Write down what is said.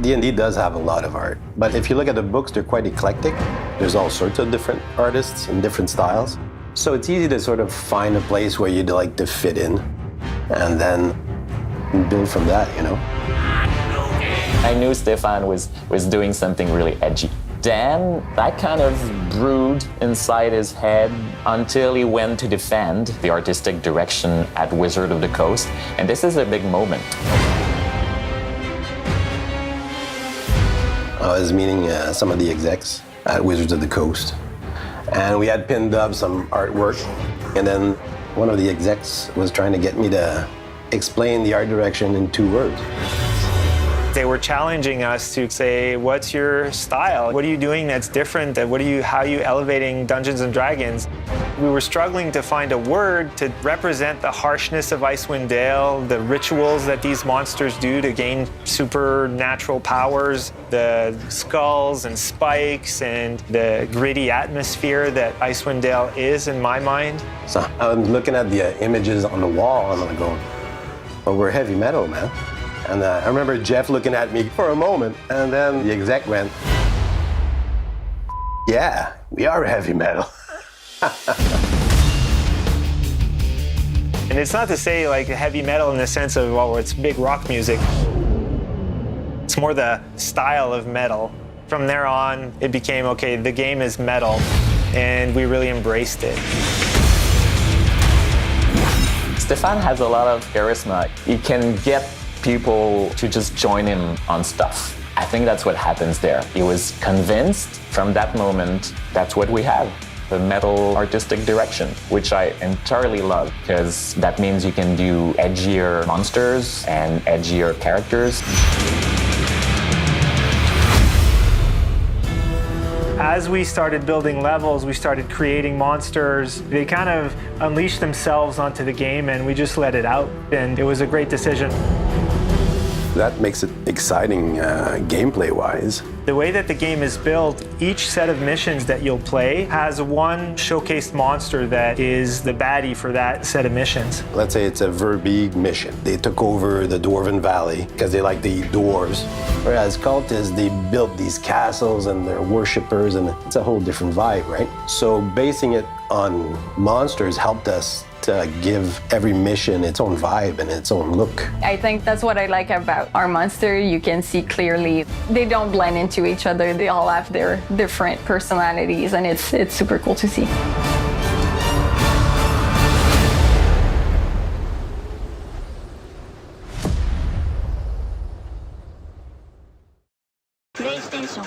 D&D does have a lot of art, but if you look at the books, they're quite eclectic. There's all sorts of different artists and different styles. So it's easy to sort of find a place where you'd like to fit in and then build from that, you know? I knew Stefan was doing something really edgy. Then that kind of brewed inside his head until he went to defend the artistic direction at Wizard of the Coast. And this is a big moment. I was meeting some of the execs at Wizards of the Coast, and we had pinned up some artwork, and then one of the execs was trying to get me to explain the art direction in 2 words. They were challenging us to say, what's your style? What are you doing that's different? How are you elevating Dungeons and Dragons? We were struggling to find a word to represent the harshness of Icewind Dale, the rituals that these monsters do to gain supernatural powers, the skulls and spikes, and the gritty atmosphere that Icewind Dale is in my mind. So I'm looking at the images on the wall, and I'm going, well, we're heavy metal, man. And I remember Jeff looking at me for a moment, and then the exec went, yeah, we are heavy metal. And it's not to say like heavy metal in the sense of, well, it's big rock music. It's more the style of metal. From there on, it became, okay, the game is metal, and we really embraced it. Stefan has a lot of charisma. He can get people to just join him on stuff. I think that's what happens there. He was convinced from that moment that's what we have, the metal artistic direction, which I entirely love, because that means you can do edgier monsters and edgier characters. As we started building levels, we started creating monsters. They kind of unleashed themselves onto the game, and we just let it out, and it was a great decision. That makes it exciting gameplay-wise. The way that the game is built, each set of missions that you'll play has one showcased monster that is the baddie for that set of missions. Let's say it's a Verbeeg mission. They took over the Dwarven Valley because they like to eat dwarves. Whereas cultists, they built these castles and they're worshippers, and it's a whole different vibe, right? So basing it on monsters helped us to give every mission its own vibe and its own look. I think that's what I like about our monster. You can see clearly they don't blend into each other. They all have their different personalities, and it's super cool to see. PlayStation